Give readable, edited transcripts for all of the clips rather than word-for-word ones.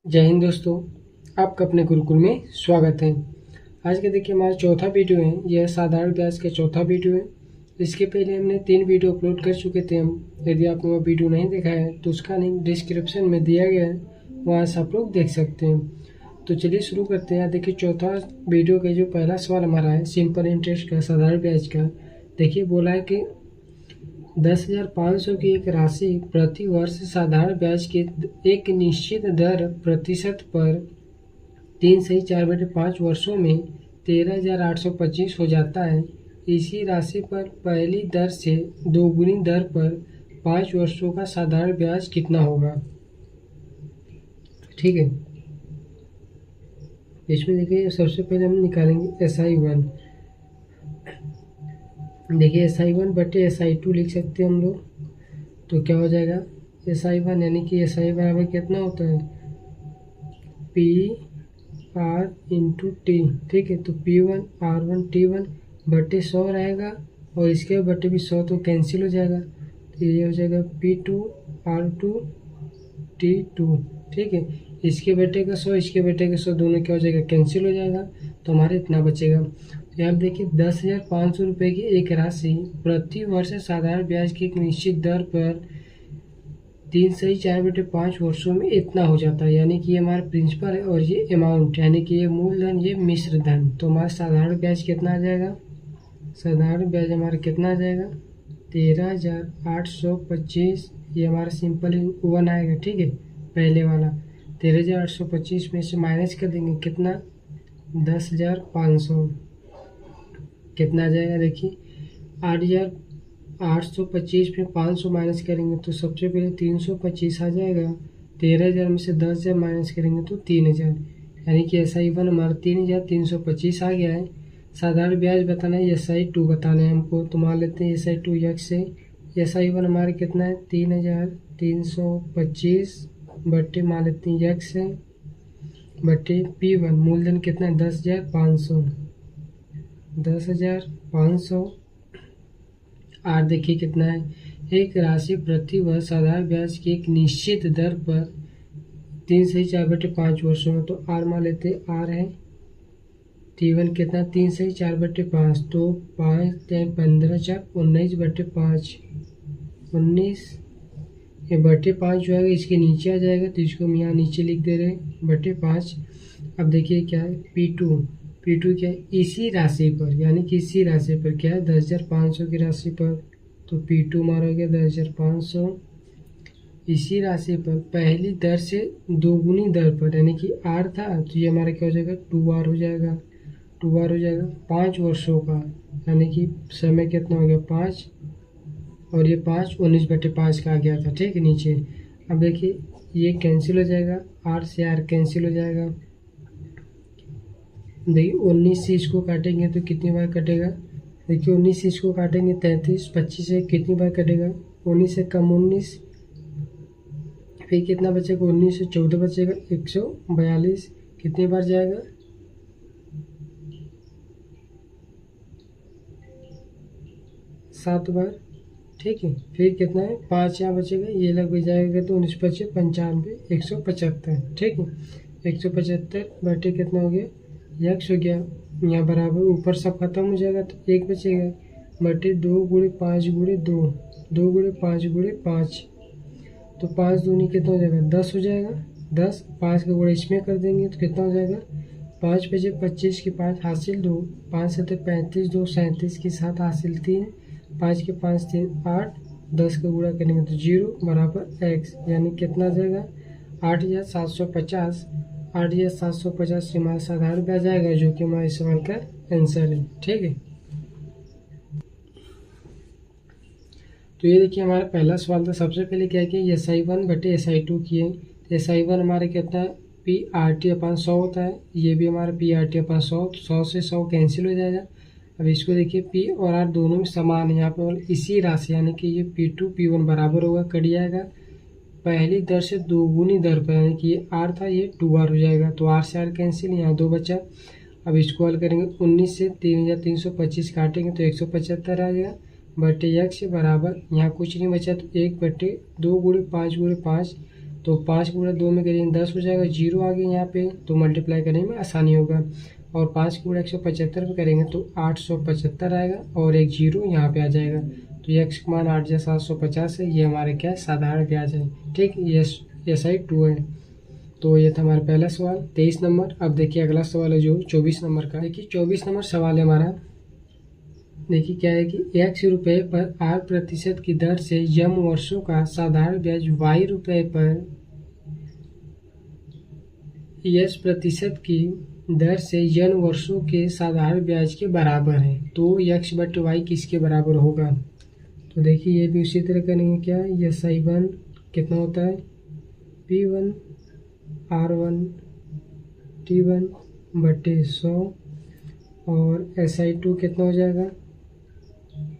जय हिंद दोस्तों, आपका अपने गुरुकुल में स्वागत है। आज के देखिए हमारा चौथा वीडियो है। यह साधारण ब्याज का चौथा वीडियो है। इसके पहले हमने 3 वीडियो अपलोड कर चुके थे। हम यदि आपने वो वीडियो नहीं देखा है तो उसका लिंक डिस्क्रिप्शन में दिया गया है, वहाँ से आप लोग देख सकते हैं। तो चलिए शुरू करते हैं। देखिए चौथा वीडियो का जो पहला सवाल हमारा है सिंपल इंटरेस्ट का, साधारण ब्याज का। देखिए बोला है कि 10,500 की एक राशि प्रति वर्ष साधारण ब्याज की एक निश्चित दर प्रतिशत पर 3/4/5 वर्षों में 13,825 हो जाता है। इसी राशि पर पहली दर से दोगुनी दर पर 5 वर्षों का साधारण ब्याज कितना होगा। ठीक है, इसमें देखिए सबसे पहले हम निकालेंगे SI1। देखिए SI1 बटे SI2 लिख सकते हैं हम लोग। तो क्या हो जाएगा, SI1 यानी कि SI बराबर कितना होता है, PR इंटू टी। ठीक है, तो P1 R1 T1 बटे 100 रहेगा और इसके बटे भी 100 तो कैंसिल हो जाएगा। तो ये हो जाएगा P2 R2 T2। ठीक है, इसके बटे का 100 इसके बटे का 100 दोनों क्या हो जाएगा, कैंसिल हो जाएगा। तो हमारे इतना बचेगा। तो यहाँ देखिए 10,500 रुपये की एक राशि प्रति वर्ष साधारण ब्याज की एक निश्चित दर पर 3/4/5 वर्षों में इतना हो जाता है। यानी कि ये हमारा प्रिंसिपल है और ये अमाउंट यानी कि ये मूलधन, ये मिश्र धन। तो हमारा साधारण ब्याज कितना आ जाएगा, साधारण ब्याज हमारा कितना आ जाएगा 13,825। ये हमारा सिंपल वन आएगा। ठीक है, पहले वाला 13,825 में से माइनस कर देंगे कितना, 10,500 कितना आ जाएगा। देखिए 8,825 में 500 माइनस करेंगे तो सबसे पहले 325 आ जाएगा। 13,000 में से 10,000 माइनस करेंगे तो 3,000, यानी कि SI1 हमारा 3,325 आ गया है। साधारण ब्याज बताना है, SI2 बताना है हमको। तो मान लेते हैं SI2 यक्स से SI1 हमारा कितना है 3,325 बट्टे मान लेते हैं यक्स है बट्टे P1 मूलधन कितना है 10,500। 10,500 आर देखिए कितना है, एक राशि प्रति वर्ष साधारण ब्याज की एक निश्चित दर पर 3/4/5 वर्षों में। तो आर मान लेते आर है T1 कितना 3/4/5। तो 5×15=19/5 19 ये बटे 5 जो है इसके नीचे आ जाएगा, तो इसको हम यहाँ नीचे लिख दे रहे हैं बटे 5। अब देखिए क्या है P2 क्या है इसी राशि पर, यानी कि इसी राशि पर क्या है 10,500 की राशि पर। तो P2 हमारा हो गया 10,500 इसी राशि पर पहली दर से दोगुनी दर पर, यानी कि R था तो ये हमारा क्या हो जाएगा 2R हो जाएगा। 2R हो जाएगा 5 वर्षों का, यानी कि समय कितना हो गया 5 और ये 5 19/5 का आ गया था। ठीक है, नीचे अब देखिए ये कैंसिल हो जाएगा, R से R कैंसिल हो जाएगा। देखिए 19 से इसको काटेंगे तो कितनी बार कटेगा, देखिए 19 से इसको काटेंगे 33, 25 से कितनी बार कटेगा 19 से कम 19, फिर कितना बचेगा 19 से 14 बचेगा 142, कितनी बार जाएगा 7 बार। ठीक है, फिर कितना है 5 यहाँ बचेगा, ये लग जाएगा तो 19 25 95 175। ठीक है, 175 बटे कितना हो गया यक्स हो गया, यहाँ बराबर ऊपर सब खत्म हो जाएगा तो 1 बचेगा बटे 2×5×2 2×5×5। तो 5 दूनी कितना हो जाएगा 10 हो जाएगा। 10 5 का गुणा इसमें कर देंगे तो कितना हो जाएगा 5 बचे 25 की 5 हासिल 2, 5 से 35 2 37 की 7 हासिल 3, 5 के 5 3 8, 10 का गुणा करेंगे तो 0 बराबर x, यानी कितना आ जाएगा 8,750। 8,750 से हमारा साधारण ब्याज आएगा, जो कि हमारे सवाल का आंसर है। ठीक है, तो ये देखिए हमारा पहला सवाल था। सबसे पहले क्या किया SI1 बटे SI2 किए। तो SI1 हमारा कितना है PRT/100 होता है, ये भी हमारा PRT/100, 100 से 100 कैंसिल हो जाएगा। अब इसको देखिए P और R दोनों में समान है, यहाँ पर इसी राशि यानी कि ये P2 P1 बराबर होगा, कट जाएगा पहली दर से दोगुनी दर पर, यानी कि ये R था ये 2R हो जाएगा। तो R से R कैंसिल, यहाँ 2 बचा। अब इसको हल करेंगे 19 से 3,325 काटेंगे तो 175 आ जाएगा बटे यक्स बराबर यहाँ कुछ नहीं बचा तो 1/2 × 5 × 5 तो 5 गुणा 2 में करेंगे 10 हो जाएगा, 0 आ गया यहाँ पे, तो मल्टीप्लाई करने में आसानी होगा। और 5 गुणा 175 पे करेंगे तो 875 आएगा और एक 0 यहाँ पे आ जाएगा। तो x का मान 8 × 750 है। ये हमारे क्या है, साधारण ब्याज है। ठीक, ये SI 2 है। तो ये था हमारा पहला सवाल 23 नंबर। अब देखिए अगला सवाल है जो 24 नंबर का। देखिए 24 नंबर सवाल है हमारा। देखिए क्या है कि x रुपये पर R% की दर से यम वर्षों का साधारण ब्याज y रुपये पर S% की दर से n वर्षों के साधारण ब्याज के बराबर है। तो x/y किसके बराबर होगा? तो देखिए ये भी उसी तरह करेंगे। क्या SI1 कितना होता है, P1 R1 T1/100 और SI2 कितना हो जाएगा,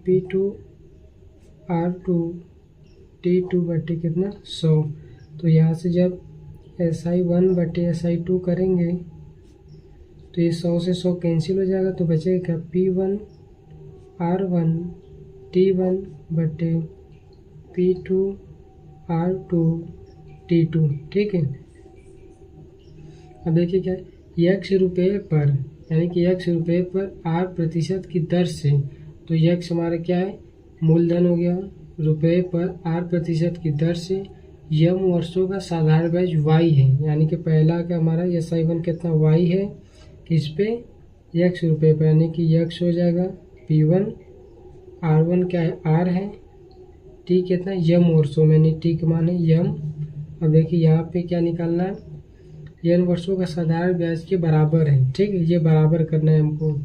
P2 R2 T2/कितना 100। तो यहाँ से जब SI1/SI2 करेंगे तो ये 100 से 100 कैंसिल हो जाएगा, तो बचेगा क्या, P1 R1 T1/P2 R2 T2। ठीक है। अब देखिए क्या है, x रुपये पर, यानी कि x रुपये पर R% की दर से, तो x हमारा क्या है, मूलधन हो गया, रुपये पर R% की दर से यम वर्षों का साधारण ब्याज y है। यानी कि पहला का हमारा SI1 कितना y है, किस पे, x रुपये पर, यानी कि x हो जाएगा P1, R1 क्या है, R है, T कितना यम वर्षों में, यानी T का मान है यम। अब देखिए यहाँ पे क्या निकालना है, n वर्षों का साधारण ब्याज के बराबर है। ठीक है, ये बराबर करना है हमको।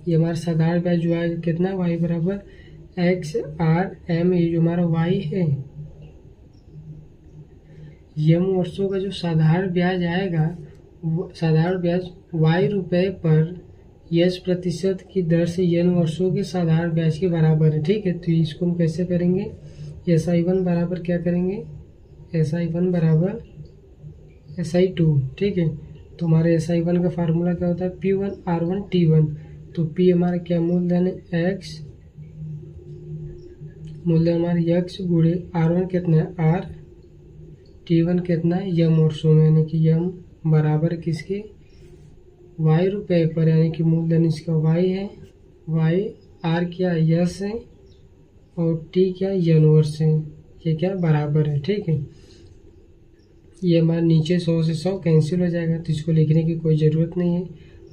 ये हमारा साधारण ब्याज जो आएगा कितना, y बराबर XRM, ये जो हमारा y है, यम वर्षों का जो साधारण ब्याज आएगा, साधारण ब्याज y रुपये पर S% की दर से n वर्षों के साधारण ब्याज के बराबर है। ठीक है, तो इसको हम कैसे करेंगे, SI1 बराबर क्या करेंगे, SI1 बराबर SI2। ठीक है, तो हमारे SI1 का फार्मूला क्या होता है, P1 R1 T1। तो P हमारा क्या मूलधन है x, मूलधन हमारे x गुणे R1 कितना है R, T1 कितना है यम वर्षों में, यानी कि यम बराबर किसके, y रुपये पर, यानी कि मूलधन इसका y है, y R क्या यस है और T क्या यन वर्ष है, ये क्या बराबर है। ठीक है, ये हमारे नीचे 100 से 100 कैंसिल हो जाएगा, तो इसको लिखने की कोई ज़रूरत नहीं है।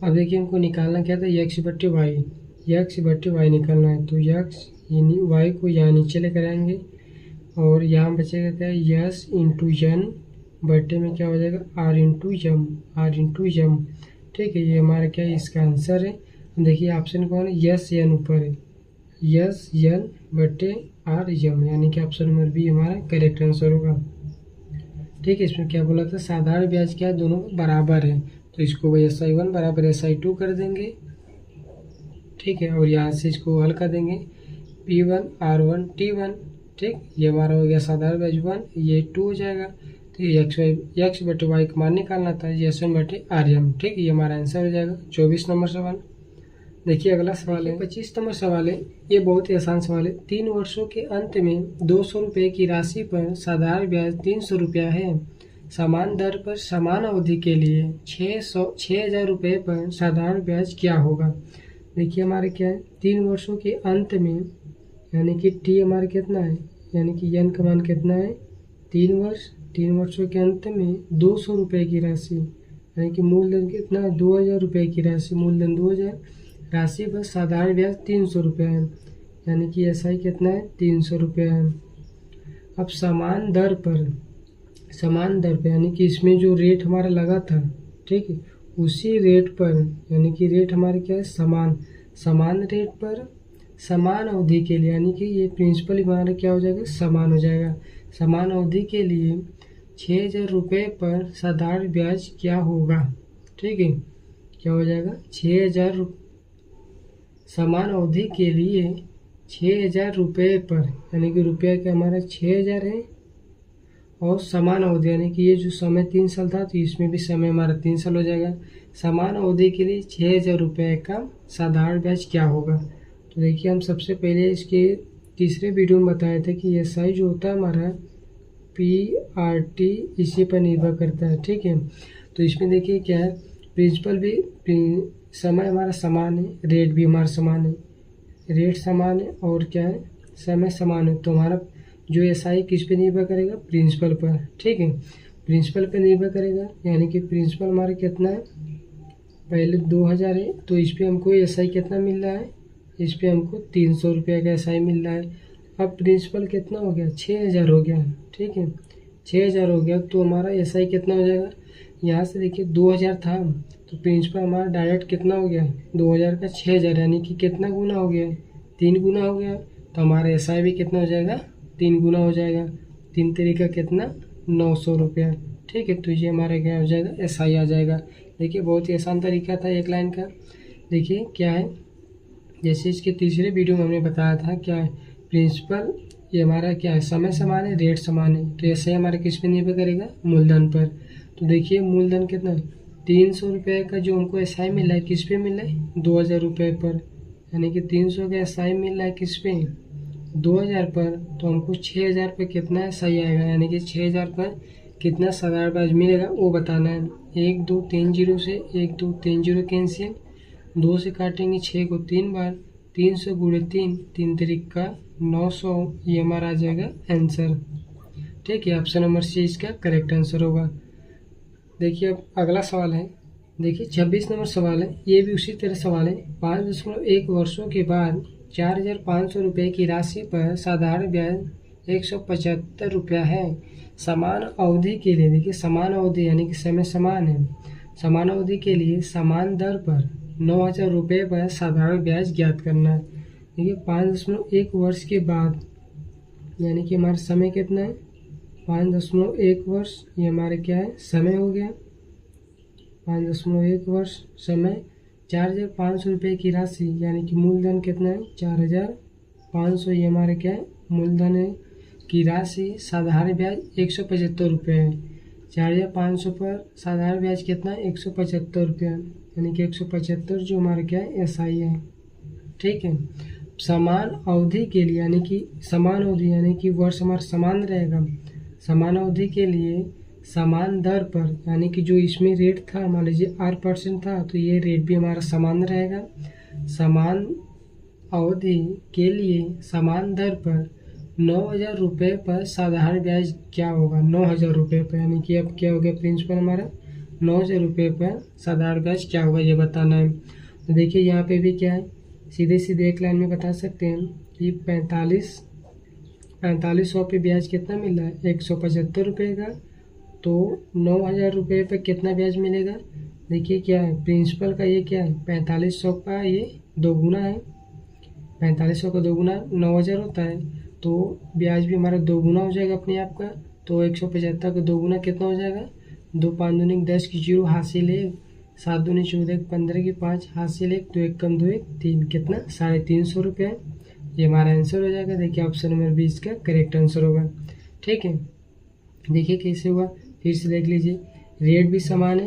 अब देखिए हमको निकालना क्या था, x/y निकालना है। तो x यानी y को यहाँ नीचे लेकर आएंगे और यहाँ बचेगा क्या, यस इंटू यन बटे में क्या हो जाएगा, r इंटू यम। ठीक है, ये हमारा क्या है, इसका आंसर है। देखिए ऑप्शन कौन है, यस यन ऊपर है, यस यन बटे r यम, यानी कि ऑप्शन नंबर बी हमारा करेक्ट आंसर होगा। ठीक है, इसमें क्या बोला था, साधारण ब्याज क्या है, दोनों बराबर है, तो इसको वही SI1 बराबर SI2 कर देंगे। ठीक है, और यहाँ से इसको हल कर देंगे, P1 R1 T1। ठीक, ये हमारा हो गया साधारण ब्याज 1, ये 2 हो जाएगा। तो ये x/y का मान निकालना था, ये SM/RM। ठीक, ये हमारा आंसर हो जाएगा 24 नंबर सवाल। देखिए अगला सवाल है 25 नंबर सवाल है। ये बहुत ही आसान सवाल है। 3 वर्षों के अंत में 200 रुपये की राशि पर साधारण ब्याज 300 रुपया है। समान दर पर समान अवधि के लिए 6,000 रुपये पर साधारण ब्याज क्या होगा। देखिए हमारे क्या है, 3 वर्षों के अंत में, यानी कि टी हमारा कितना है, यानी कि एन का मान कितना है, 3 वर्षों के अंत में 200 रुपये की राशि, यानी कि मूलधन कितना है, 2,000 रुपये की राशि, मूलधन 2,000, राशि पर साधारण ब्याज 300 रुपये है, यानी कि SI कितना है, 300 रुपये है। अब समान दर पर यानी कि इसमें जो रेट हमारा लगा था, ठीक है, उसी रेट पर, यानी कि रेट हमारे क्या है, समान रेट पर समान अवधि के लिए, यानी कि ये प्रिंसिपल हमारा क्या हो जाएगा, समान हो जाएगा। समान अवधि के लिए 6,000 रुपये पर साधारण ब्याज क्या होगा। ठीक है, क्या हो जाएगा, 6,000 समान अवधि के लिए 6,000 रुपये पर, यानी कि रुपया क्या हमारा 6,000 है, और समान अवधि, यानी कि ये जो समय 3 साल था तो इसमें भी समय हमारा 3 साल हो जाएगा। समान अवधि के लिए 6,000 रुपये का साधारण ब्याज क्या होगा। तो देखिए हम सबसे पहले इसके तीसरे वीडियो में बताए थे कि SI जो होता है हमारा, PRT इसी पर निर्भर करता है। ठीक है, तो इसमें देखिए क्या है, प्रिंसिपल भी समय हमारा समान है, रेट भी हमारा समान है, रेट समान है और क्या है, समय समान है। तो हमारा जो SI किस पे निर्भर करेगा, प्रिंसिपल पर। ठीक है, प्रिंसिपल पर निर्भर करेगा, यानी कि प्रिंसिपल हमारा कितना है, पहले 2000 है, तो इस पर हमको SI कितना मिल रहा है, इस पर हमको 300 रुपये का SI मिल रहा है। अब प्रिंसिपल कितना हो गया, 6000 हो गया। ठीक है, 6000 हो गया, तो हमारा SI कितना हो जाएगा, यहाँ से देखिए 2000 था, तो प्रिंसिपल हमारा डायरेक्ट कितना हो गया, 2000 का 6000, यानी कि कितना गुना हो गया, 3 गुना हो गया। तो हमारा SI भी कितना हो जाएगा, 3 गुना हो जाएगा। 3 तरीका कितना, 900 रुपया। ठीक है, तो ये हमारा क्या हो जाएगा, SI आ जाएगा। देखिए बहुत ही आसान तरीका था एक लाइन का। देखिए क्या है, जैसे इसके तीसरे वीडियो में हमने बताया था, क्या है प्रिंसिपल, ये हमारा क्या है, समय समान है, रेट समान है। तो SI हमारा किस पे निर्भर करेगा, मूलधन पर। तो देखिए मूलधन कितना, 300 रुपये का जो हमको SI मिल रहा है, किस पे मिल रहा है, 2000 रुपये पर, यानी कि 300 का SI मिल रहा है किस पे, 2000 पर। तो हमको 6000 पर कितना SI आएगा, यानी कि 6000 पर कितना साधारण ब्याज मिलेगा वो बताना है। 1 2 3 0 से 1 2 3 0 कैंसिल, 2 से काटेंगे 6 को 3 बार, 300 गुणे 3, 3 तरीका 900, ये हमारा आ जाएगा आंसर। ठीक है, ऑप्शन नंबर C इसका करेक्ट आंसर होगा। देखिए अब अगला सवाल है, देखिए 26 नंबर सवाल है, ये भी उसी तरह सवाल है। 5.1 वर्षों के बाद 4500 रुपये की राशि पर साधारण ब्याज 175 रुपया है। समान अवधि के लिए, देखिए समान अवधि यानी कि समय समान है, समान अवधि के लिए समान दर पर 9000 रुपये पर साधारण ब्याज ज्ञात करना है। देखिए 5.1 वर्ष के बाद, यानी कि हमारा समय कितना है, 5.1 वर्ष, ये हमारे क्या है, समय हो गया। 5.1 वर्ष समय, 4500 रुपये की राशि, यानी कि मूलधन कितना है, 4500, ये हमारे क्या है, मूलधन है की राशि। साधारण ब्याज 175 रुपये है। 4500 पर साधारण ब्याज कितना है, 175 रुपये, यानी कि 175 जो हमारा क्या है, SI है। ठीक है, समान अवधि के लिए, यानी कि समान अवधि यानी कि वर्ष हमारा समान रहेगा, समान अवधि के लिए समान दर पर, यानी कि जो इसमें रेट था, मान लीजिए 8% था, तो ये रेट भी हमारा समान रहेगा। समान अवधि के लिए समान दर पर 9000 रुपये पर साधारण ब्याज क्या होगा, 9000 रुपये पर, यानी कि अब क्या हो गया, प्रिंसिपल हमारा 9000 रुपये पर साधारण ब्याज क्या होगा ये बताना है। तो देखिए यहाँ पे भी क्या है, सीधे सीधे एक लाइन में बता सकते हैं कि 4500 पे ब्याज कितना मिल रहा है, 175 रुपये का। तो 9000 रुपये पर कितना ब्याज मिलेगा, देखिए क्या है, प्रिंसिपल का ये क्या है, 4500 का ये 2 गुना है, 4500 का 2 गुना 9000 होता है, तो ब्याज भी हमारा 2 गुना हो जाएगा अपने आप का। तो 175 का 2 गुना कितना हो जाएगा, 2 5 दूनी 10 की 0 हासिल 1, 7 दूनी 14 15 की 5 हासिल 1, 2 1 कम 2 1 3, कितना 350 रुपये, ये हमारा आंसर हो जाएगा। देखिए ऑप्शन नंबर 20 का करेक्ट आंसर होगा। ठीक है, देखिए कैसे हुआ, फिर से देख लीजिए, रेट भी समान है,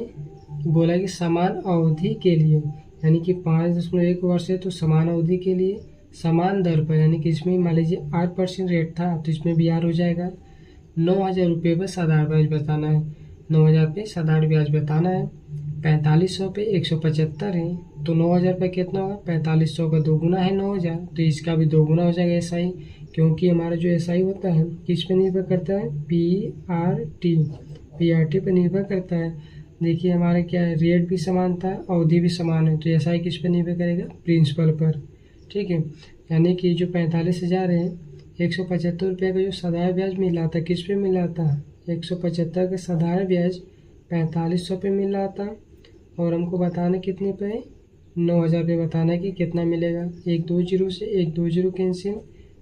बोला कि समान अवधि के लिए, यानी कि 5.1 वर्ष है, तो समान अवधि के लिए समान दर पर, यानी कि इसमें मान लीजिए 8% रेट था, तो इसमें भी R हो जाएगा। 9000 रुपये पर साधारण ब्याज बताना है, 9000 पे साधारण ब्याज बताना है। 4500 पे 175 है, तो 9000 पे कितना होगा, 4500 का 2 गुना है 9000, तो इसका भी 2 गुना हो जाएगा SI, क्योंकि हमारा जो SI होता है किस पे निर्भर करता है, PRT पर निर्भर करता है। देखिए हमारा क्या है, रेट भी समान था, अवधि भी समान है, तो SI किस पे निर्भर करेगा, प्रिंसिपल पर। ठीक है, यानी कि जो 45,000 है, 175 रुपये का जो साधारण ब्याज मिल रहा था, किस पे मिल रहा था, 175 का साधारण ब्याज 4500 पे मिल रहा था, और हमको बताना कितने पे है, 9000 पे बताना है कि कितना मिलेगा। 1 2 0 से 1 2 0 कैंसिल,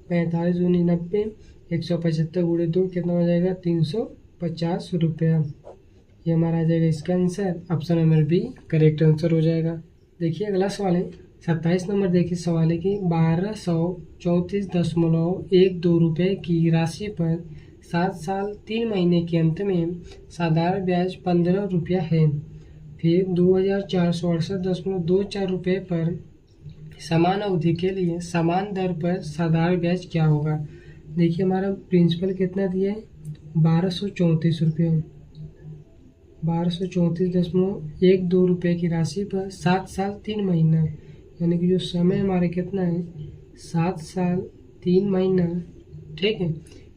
45 दूनी 90, 175 गुणे 2 कितना हो जाएगा, 350 रुपया, ये हमारा आ जाएगा इसका answer. Option number B correct answer हो जाएगा। देखिए अगला सवाल है 27 नंबर, देखिए सवाल है कि 1234.12 रुपये की राशि पर 7 साल 3 महीने के अंत में साधारण ब्याज 15 रुपया है। फिर 2468.24 रुपये पर समान अवधि के लिए समान दर पर साधारण ब्याज क्या होगा। देखिए हमारा प्रिंसिपल कितना दिया है, ₹1234, 1234.12 की राशि पर 7 साल 3 महीना, यानी कि जो समय हमारा कितना है 7 साल 3 महीना, ठीक है।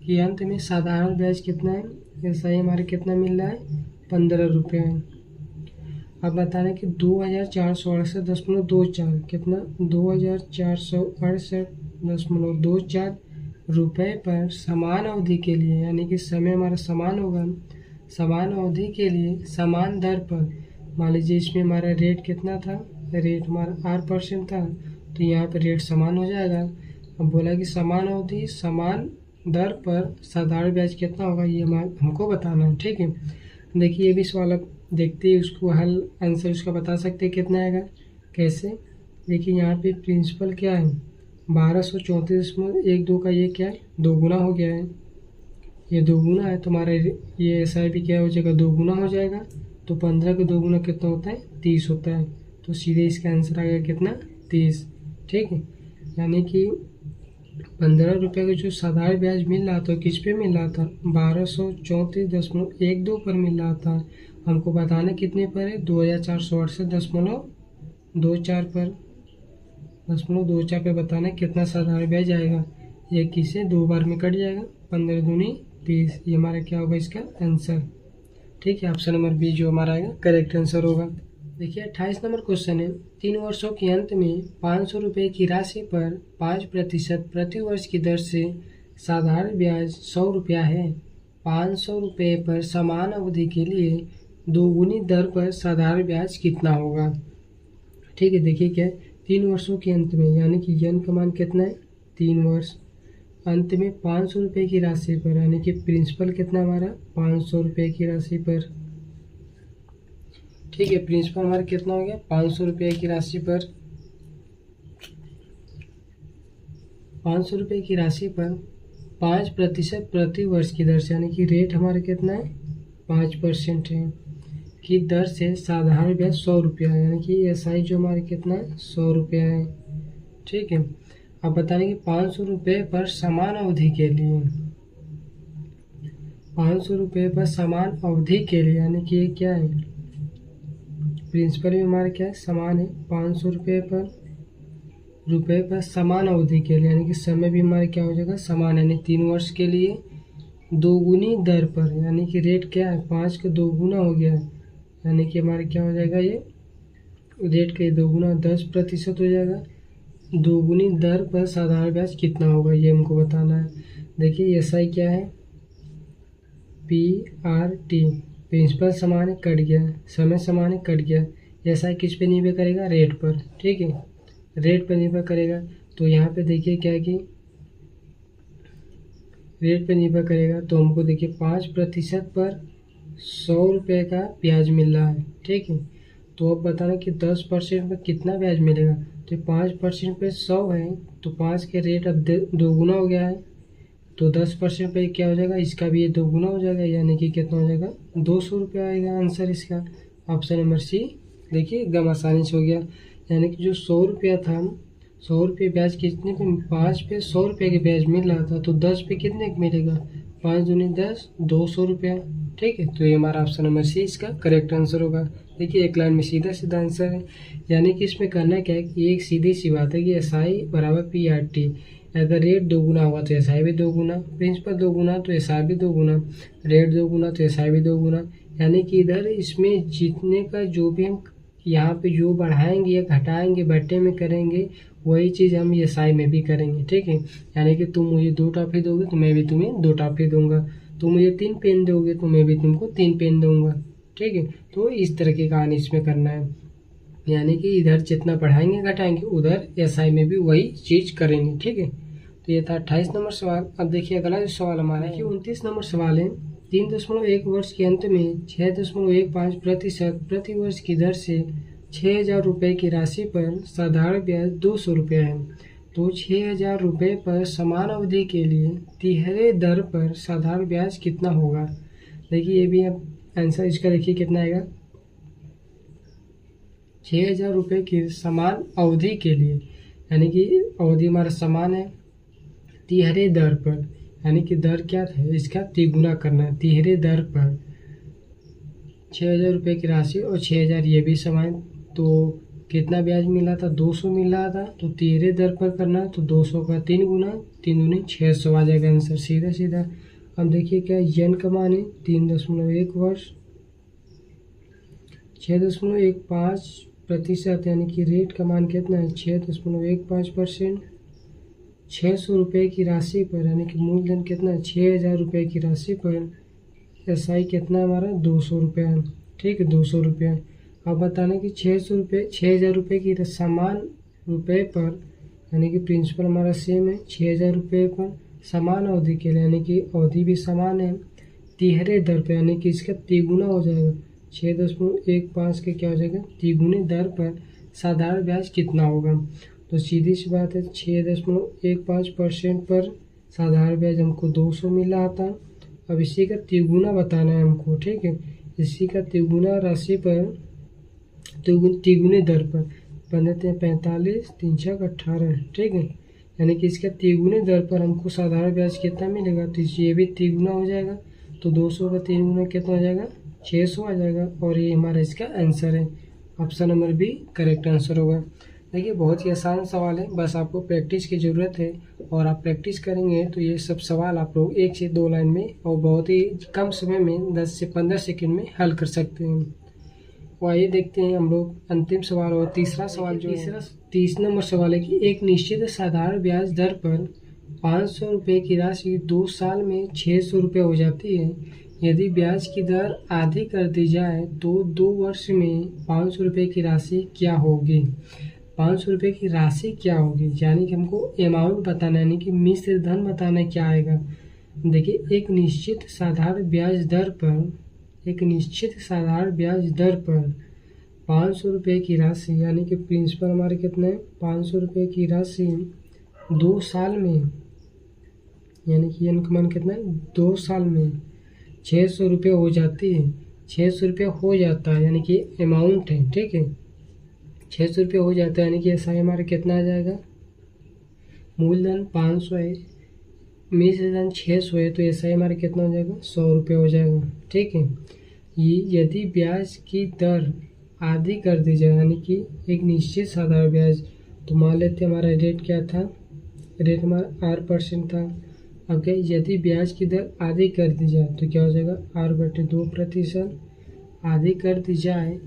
कि अंत में साधारण ब्याज कितना है, ऐसा ही हमारे कितना मिल रहा है ₹15 है। अब बता रहे हैं कि 2468.24 कितना 2468.24 रुपये पर समान अवधि के लिए, यानी कि समय हमारा समान होगा, समान अवधि के लिए समान दर पर। मान लीजिए इसमें हमारा रेट कितना था, रेट हमारा 8% था, तो यहाँ पर रेट समान हो जाएगा। अब बोला कि समान अवधि समान दर पर साधारण ब्याज कितना होगा, ये हमको बताना है, ठीक है। देखिए ये भी सवाल अब देखते ही उसको हल आंसर उसका बता सकते हैं कितना आएगा, कैसे। देखिए यहाँ पे प्रिंसिपल क्या है 1234.12 का ये क्या है 2 गुना हो गया है, ये 2 गुना है, तो हमारा ये SIP क्या हो जाएगा 2 गुना हो जाएगा। तो 15 का 2 गुना कितना होता है 30 होता है, तो सीधे इसका आंसर आ गया कितना 30, ठीक है। यानी कि ₹15 का जो साधारण ब्याज मिल रहा था किस पे मिल रहा था 1234.12 पर मिल रहा था। हमको बताना कितने पर है 2468.24 पर, 0.24 पे बताना कितना साधारण ब्याज आएगा। ये किसे 2 बार में कट जाएगा, 15 दूनी 30, ये हमारा क्या होगा इसका आंसर, ठीक है। ऑप्शन नंबर बी जो हमारा आएगा करेक्ट आंसर होगा। देखिए 28 नंबर क्वेश्चन है, 3 वर्षों के अंत में ₹500 की राशि पर 5% प्रति वर्ष की दर से साधारण ब्याज ₹100 है। ₹500 पर समान अवधि के लिए 2 गुनी दर पर साधारण ब्याज कितना होगा, ठीक है। देखिए क्या है 3 वर्षों के अंत में, यानी कि यन का मान कितना है 3 वर्ष, अंत में ₹500 की राशि पर, यानी कि प्रिंसिपल कितना हमारा ₹500 की राशि पर, ठीक है। प्रिंसिपल हमारा कितना हो गया ₹500 की राशि पर, ₹500 की राशि पर 5% प्रति वर्ष की दर से, यानी कि रेट हमारा कितना है 5% है की दर से साधारण ब्याज ₹100 है, यानी कि SI जो हमारे कितना है ₹100 है, ठीक है। अब बताएंगे ₹500 पर समान अवधि के लिए, ₹500 पर समान अवधि के लिए, यानी कि ये क्या है प्रिंसिपल भी हमारा क्या है समान है, ₹500 पर समान अवधि के लिए, यानी कि समय भी हमारा क्या हो जाएगा समान, यानी 3 वर्ष के लिए 2 गुनी दर पर, यानी कि रेट क्या है 5 का 2 गुना हो गया, यानी कि हमारा क्या हो जाएगा ये रेट का 2 गुना 10% हो जाएगा। 2 गुनी दर पर साधारण ब्याज कितना होगा ये हमको बताना है। देखिए SI क्या है PRT, प्रिंसिपल समान है कट गया, समय समान है कट गया, SI किस पे निर्भर करेगा रेट पर, ठीक है, रेट पर निर्भर करेगा। तो यहाँ पे देखिए क्या है कि रेट पर निर्भर करेगा, तो हमको देखिए 5% पर ₹100 का ब्याज मिल रहा है, ठीक है। तो अब बताना कि 10% पर कितना ब्याज मिलेगा, तो 5% पे 100 है, तो 5 के रेट अब 2 गुना हो गया है, तो 10% पे क्या हो जाएगा इसका भी ये 2 गुना हो जाएगा, यानी कि कितना हो जाएगा ₹200 आएगा आंसर इसका, ऑप्शन नंबर सी। देखिए एकदम आसानी से हो गया, यानी कि जो ₹100 था, ₹100 ब्याज कितने पे 5 पे ₹100 के ब्याज मिल रहा था, तो 10 पे कितने मिलेगा 5 दूनी 10 ₹200, ठीक है। तो ये हमारा ऑप्शन नंबर सी इसका करेक्ट आंसर होगा। देखिए एक लाइन में सीधा सीधा आंसर है, यानी कि इसमें करना क्या है कि एक सीधी सी बात है कि SI बराबर PRT, अगर रेट 2 गुना होगा तो SI भी 2 गुना, प्रिंसिपल 2 गुना तो SI भी 2 गुना, रेट 2 गुना तो SI भी 2 गुना, यानी कि इधर इसमें जीतने का जो भी हम यहाँ पे जो बढ़ाएंगे या घटाएंगे बट्टे में करेंगे वही चीज़ हम SI में भी करेंगे, ठीक है। यानी कि तुम मुझे 2 टॉफी दोगे तो मैं भी तुम्हें 2 टॉफी दूंगा, तुम मुझे 3 पेन दोगे तो मैं भी तुमको 3 पेन दूंगा, ठीक है। तो इस तरह की कहानी इसमें करना है, यानी कि इधर जितना बढ़ाएंगे घटाएंगे उधर SI में भी वही चीज़ करेंगे, ठीक है। तो ये था 28 नंबर सवाल। अब देखिए अगला जो सवाल हमारा है 29 नंबर सवाल है, 3.1 वर्ष के अंत में 6.15% प्रति वर्ष की दर से ₹6000 की राशि पर साधारण ब्याज ₹200 है। तो ₹6000 पर समान अवधि के लिए तिहरे दर पर साधारण ब्याज कितना होगा। देखिए ये भी अब आंसर इसका देखिए कितना आएगा, ₹6000 की समान अवधि के लिए, यानी कि अवधि हमारा समान है तिहरे दर पर, यानी कि दर क्या है, इसका तिगुना करना है। तिहरे दर पर 6,000 रुपये की राशि और 6,000 ये भी समान, तो कितना ब्याज मिला था, 200 मिल रहा था, तो तिहरे दर पर करना है तो 200 का 3 गुना, 3 दूनी 600 आ जाएगा आंसर सीधा सीधा। अब देखिए क्या यन का मान है 3.1 वर्ष, 6.15%, यानी कि रेट का मान कितना है 6.15%। 600 रुपये की राशि पर यानी कि मूलधन कितना है 6,000 रुपये की राशि पर SI कितना है हमारा 200 रुपये, ठीक है 200 रुपये। अब बताना कि 6,000 रुपये की समान रुपये पर, यानी कि प्रिंसिपल हमारा सेम है 6,000 रुपये पर समान अवधि के लिए, यानी कि अवधि भी समान है, तिहरे दर पर यानी कि इसका तिगुना हो जाएगा। 6.15 के क्या हो जाएगा तिगुने दर पर साधारण ब्याज कितना होगा। तो सीधी सी बात है 6.15% पर साधारण ब्याज हमको 200 मिल रहा था। अब इसी का तिगुना बताना है हमको, ठीक है। इसी का तिगुना राशि पर तिगुने दर पर बनते हैं 45, 3 छक 18, ठीक है। यानी कि इसका तिगुने दर पर हमको साधारण ब्याज कितना मिलेगा, तो ये भी तिगुना हो जाएगा। तो 200 का 3 गुना कितना हो जाएगा 600 आ जाएगा, और ये हमारा इसका आंसर है। Option number B correct answer होगा। देखिए बहुत ही आसान सवाल है, बस आपको प्रैक्टिस की ज़रूरत है, और आप प्रैक्टिस करेंगे तो ये सब सवाल आप लोग 1 से 2 लाइन में और बहुत ही कम समय में 10 से 15 सेकंड में हल कर सकते हैं। तो आइए देखते हैं हम लोग अंतिम सवाल और तीसरा सवाल जो है 30 नंबर सवाल है कि एक निश्चित साधारण ब्याज दर पर 500 रुपये की राशि 2 साल में 600 रुपये हो जाती है। यदि ब्याज की दर आधी कर दी जाए तो 2 वर्ष में 500 रुपये की राशि क्या होगी। 500 रुपये की राशि क्या होगी, यानी कि हमको अमाउंट बताना है, यानी कि मिश्र धन बताना है क्या आएगा। देखिए एक निश्चित साधारण ब्याज दर पर 500 रुपये की राशि, यानी कि प्रिंसिपल हमारे कितना है 500 रुपये की राशि 2 साल में, यानी कि इनका मान कितना है 2 साल में 600 रुपये हो जाती है। 600 रुपये हो जाता है यानी कि अमाउंट है, ठीक है। 600 रुपये हो जाता है यानी कि SI हमारा कितना आ जाएगा, मूलधन 500 है, मिश्र धन 600 है, तो SI हमारा कितना हो जाएगा 100 रुपये हो जाएगा, ठीक है। ये यदि ब्याज की दर आधी कर दी जाए, यानी कि एक निश्चित साधारण ब्याज, तो मान लेते हमारा रेट क्या था, रेट हमारा 8% था। अब क्या यदि ब्याज की दर आधी कर दी जाए तो क्या हो जाएगा 8/2%। आधी कर दी जाए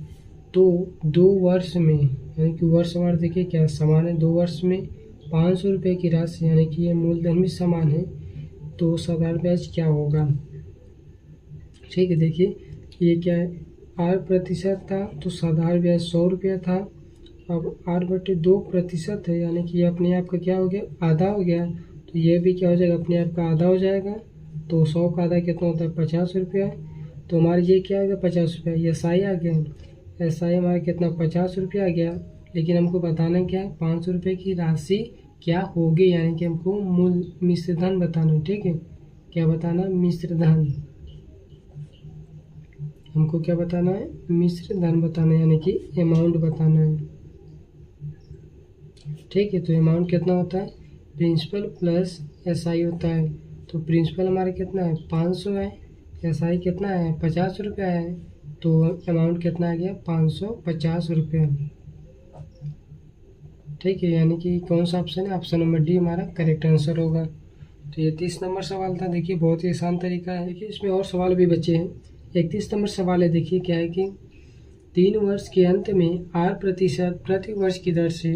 तो 2 वर्ष में, यानी कि वर्ष हमारा देखिए क्या समान है, 2 वर्ष में 500 रुपये की राशि, यानी कि ये मूलधन भी समान है, तो साधारण ब्याज क्या होगा, ठीक है। देखिए ये क्या है 8% था, तो साधारण ब्याज 100 रुपया था। अब 8/2% है, यानी कि ये अपने आप का क्या हो गया आधा हो गया, तो ये भी क्या हो जाएगा अपने आप का आधा हो जाएगा। तो 100 का आधा कितना होता है 50 रुपया, तो हमारे ये क्या आ गया 50 रुपया, ये SI आ गया। SI हमारा कितना 50 रुपया आ गया, लेकिन हमको बताना क्या है 500 रुपये की राशि क्या होगी, यानी कि हमको मूल मिश्र धन बताना है, ठीक है। क्या बताना मिश्र धन, हमको क्या बताना है मिश्र धन बताना है, यानी कि अमाउंट बताना है, ठीक है। तो अमाउंट कितना होता है प्रिंसिपल प्लस SI होता है। तो प्रिंसिपल हमारा कितना है 500 है, SI कितना है 50 रुपया है, तो अमाउंट कितना आ गया 550 रुपये, ठीक है। यानी कि कौन सा ऑप्शन है, ऑप्शन नंबर डी हमारा करेक्ट आंसर होगा। तो ये 30 नंबर सवाल था। देखिए बहुत ही आसान तरीका है, देखिए इसमें और सवाल भी बचे हैं। 31 नंबर सवाल है, देखिए क्या है कि 3 वर्ष के अंत में 8% प्रति वर्ष की दर से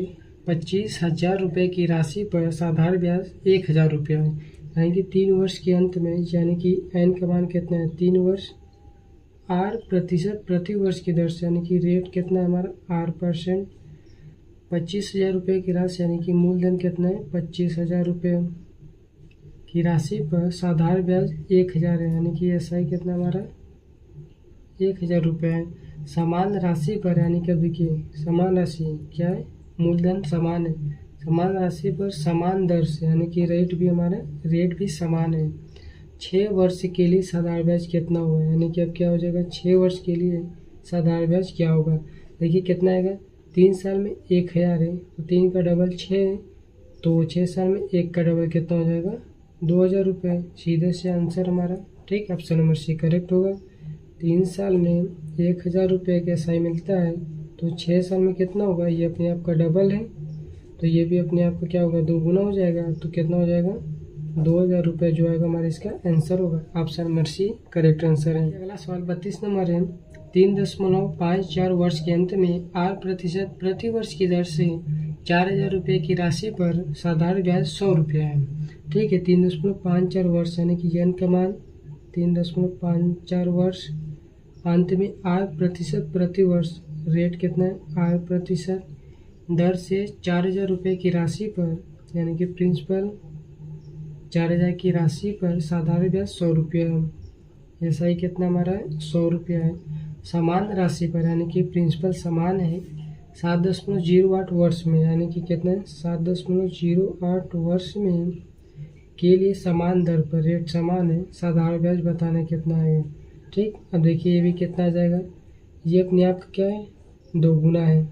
25,000 रुपये की राशि पर साधारण ब्याज 1,000 रुपया है। यानी कि 3 वर्ष के अंत में, यानी कि n का मान कितना है 3 वर्ष, 8% प्रति वर्ष की दर से, यानी कि रेट कितना है हमारा 8%, 25,000 रुपये की राशि, यानी कि मूलधन कितना है 25,000 रुपये की राशि पर साधारण ब्याज 1,000 है, यानी कि SI कितना हमारा 1,000 रुपये है। समान राशि पर, यानी कि देखिए समान राशि क्या है मूलधन समान है, समान राशि पर समान दर से, यानी कि रेट भी हमारा रेट भी समान है। 6 वर्ष के लिए साधारण ब्याज कितना हुआ है, यानी कि अब क्या हो जाएगा 6 वर्ष के लिए साधारण ब्याज क्या होगा। देखिए कितना आएगा 3 साल में 1,000 है, तो 3 का डबल 6 है, तो 6 साल में 1 का डबल कितना हो जाएगा 2000 रुपये, सीधे से आंसर हमारा, ठीक, ऑप्शन नंबर सी करेक्ट होगा। 3 साल में 1000 रुपये का SI मिलता है, तो 6 साल में कितना होगा, ये अपने आप का डबल है, तो ये भी अपने आप का क्या होगा, 2 गुना हो जाएगा, तो कितना हो जाएगा, 2000 रुपये जो आएगा हमारा इसका आंसर होगा, option number C correct answer है। अगला सवाल 32 नंबर है। 3.54 वर्ष के अंत में 8% प्रति वर्ष की दर से 4000 रुपये की राशि पर साधारण ब्याज 100 रुपया है, ठीक है। 3.54 वर्ष यानी कि n का मान 3.54 वर्ष, अंत में 8% प्रति वर्ष, रेट कितना है, 8% दर से 4000 रुपये की राशि पर, यानी कि प्रिंसिपल 4000 की राशि पर साधारण ब्याज 100 रुपया है। SI कितना हमारा है, 100 रुपया है। समान राशि पर, यानी कि प्रिंसिपल समान है 7.08 वर्ष में, यानी कि कितना है, 7.08 वर्ष में के लिए समान दर पर, रेट समान है, साधारण ब्याज बताना कितना है, ठीक। अब देखिए ये भी कितना आ जाएगा, ये अपने आप का क्या है, 2 गुना है।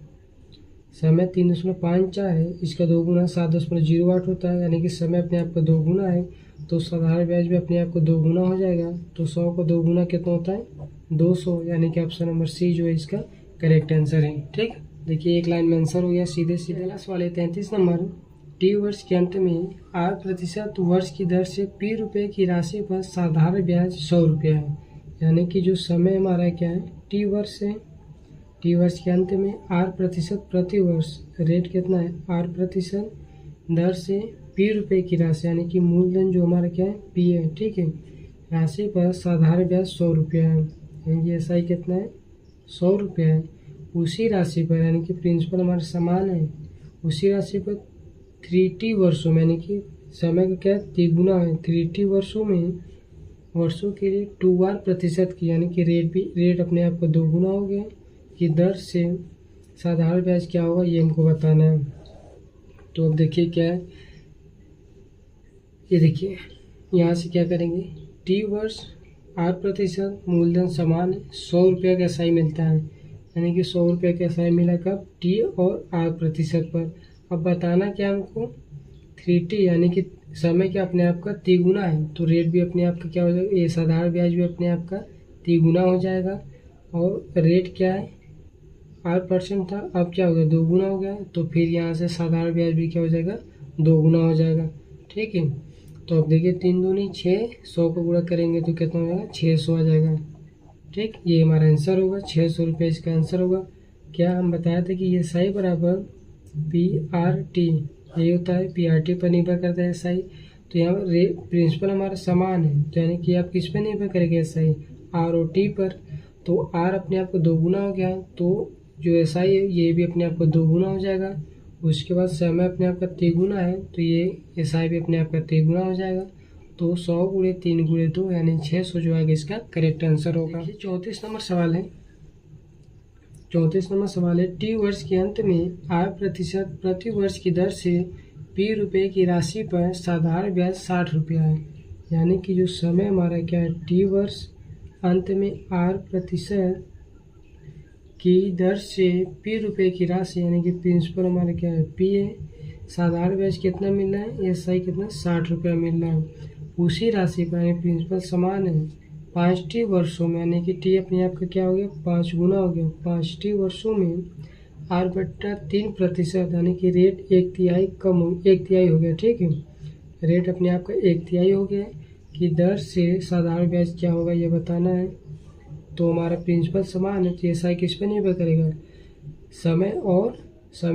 समय 3.54 है, इसका 2 गुना 7.08 होता है, यानी कि समय अपने आप का 2 गुना है, तो साधारण ब्याज भी अपने आप को 2 गुना हो जाएगा। तो 100 का 2 गुना कितना होता है, 200, यानी कि ऑप्शन नंबर सी जो है इसका करेक्ट आंसर है, ठीक। देखिए एक लाइन में आंसर हो गया सीधे सीधे। अगला सवाल है 33 नंबर। T वर्ष के अंत में 8% वर्ष की दर से P रुपये की राशि पर साधारण ब्याज 100 रुपया है, यानी कि जो समय हमारा क्या है, T वर्ष है। T वर्ष के अंत में 8% प्रति वर्ष, रेट कितना है, 8% दर से P रुपये की राशि, यानी कि मूलधन जो हमारा क्या है, P है, ठीक है, राशि पर साधारण ब्याज 100 रुपया है, यानी कि SI कितना है, 100 रुपया है। उसी राशि पर, यानी कि प्रिंसिपल हमारा समान है, उसी राशि पर 3T वर्षों में, यानी कि समय का क्या तिगुना है, 3T वर्षों में, वर्षों के लिए 2% की, यानी कि रेट अपने आप को 2 गुना हो गया कि दर से साधारण ब्याज क्या होगा, ये हमको बताना है। तो अब देखिए क्या है, ये देखिए यहाँ से क्या करेंगे, T वर्ष 8%, मूलधन समान है, 100 रुपये का SI मिलता है, यानी कि 100 रुपये का SI मिला कब, T और 8% पर। अब बताना क्या हमको, 3T, यानी कि समय क्या अपने आप का तिगुना है, तो रेट भी अपने आप का क्या हो जाएगा, ये साधारण ब्याज भी अपने आप का तिगुना हो जाएगा। और रेट क्या है, 8% था, अब क्या हो गया, 2 गुना हो गया, तो फिर यहाँ से साधारण ब्याज भी क्या हो जाएगा, 2 गुना हो जाएगा, ठीक है। तो अब देखिए 3 दूनी 6, 100 को गुणा करेंगे तो कितना हो जाएगा, 600 आ जाएगा, ठीक। ये हमारा आंसर होगा, 600 रुपये इसका आंसर होगा। क्या हम बताए थे कि ये SI बराबर PRT, यही होता है, PRT पर निर्भर करता है SI। तो यहाँ पर प्रिंसिपल हमारा समान है, तो यानी कि आप किस पर निर्भर करेंगे, SI R और T पर। तो R अपने आप को 2 गुना हो गया, तो जो SI है ये भी अपने आप को 2 गुना हो जाएगा। उसके बाद समय अपने आप का 3 गुना है, तो ये SI भी अपने आप का 3 गुना हो जाएगा। तो 100 × 3 × 2 यानी 600 जो आएगा इसका करेक्ट आंसर होगा। 34 नंबर सवाल है। 34 नंबर सवाल है, T वर्ष के अंत में 8% प्रति वर्ष की दर से P रुपये की राशि पर साधारण ब्याज 60 रुपया है, यानी कि जो समय हमारा क्या है, T वर्ष अंत में 8% की दर से P रुपये की राशि, यानी कि प्रिंसिपल हमारा क्या है, P है, साधारण ब्याज कितना मिल रहा है, SI कितना 60 रुपया मिल रहा है। उसी राशि पर, यानी प्रिंसिपल समान है, 5T वर्षों में, यानी कि T अपने आप का क्या हो गया, 5 गुना हो गया, 5T वर्षों में 8/3%, यानी कि रेट 1/3 कम हो, 1/3 हो गया, ठीक है। रेट अपने आप का 1/3 हो गया कि दर से साधारण ब्याज क्या होगा ये बताना है। तो हमारा प्रिंसिपल समान है, तो SI किस पर निर्भर करेगा, समय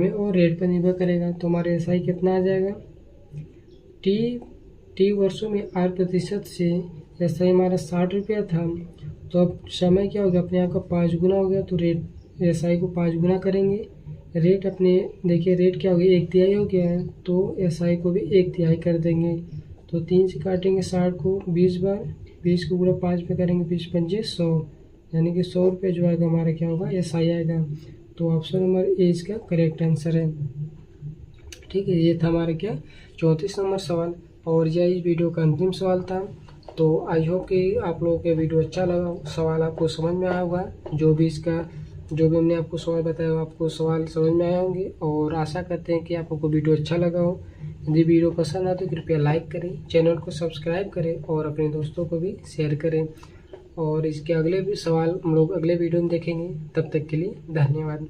और रेट पर निर्भर करेगा। तो हमारे SI कितना आ जाएगा, T वर्षों में 8% से SI हमारा 60 रुपया था, तो अब समय क्या होगा, अपने आप का 5 गुना हो गया, तो रेट SI को 5 गुना करेंगे, रेट अपने देखिए रेट क्या हो गया, 1/3 हो गया है, तो SI को भी 1/3 कर देंगे। तो 3 से काटेंगे 60 को 20 बार, 20 को पूरा 5 पे करेंगे, 20 पंजे 100, यानी कि 100 रुपये जो आएगा हमारा क्या होगा, SI आएगा। तो ऑप्शन नंबर ए इसका करेक्ट आंसर है, ठीक है। ये था हमारा क्या 34 नंबर सवाल, और यह इस वीडियो का अंतिम सवाल था। तो आई होप कि आप लोगों को वीडियो अच्छा लगा, सवाल आपको समझ में आया होगा, जो भी हमने आपको सवाल बताया आपको सवाल समझ में आए होंगे, और आशा करते हैं कि आप लोगों को वीडियो अच्छा लगा हो। यदि वीडियो पसंद आए तो कृपया लाइक करें, चैनल को सब्सक्राइब करें और अपने दोस्तों को भी शेयर करें। और इसके अगले भी सवाल हम लोग अगले वीडियो में देखेंगे। तब तक के लिए धन्यवाद।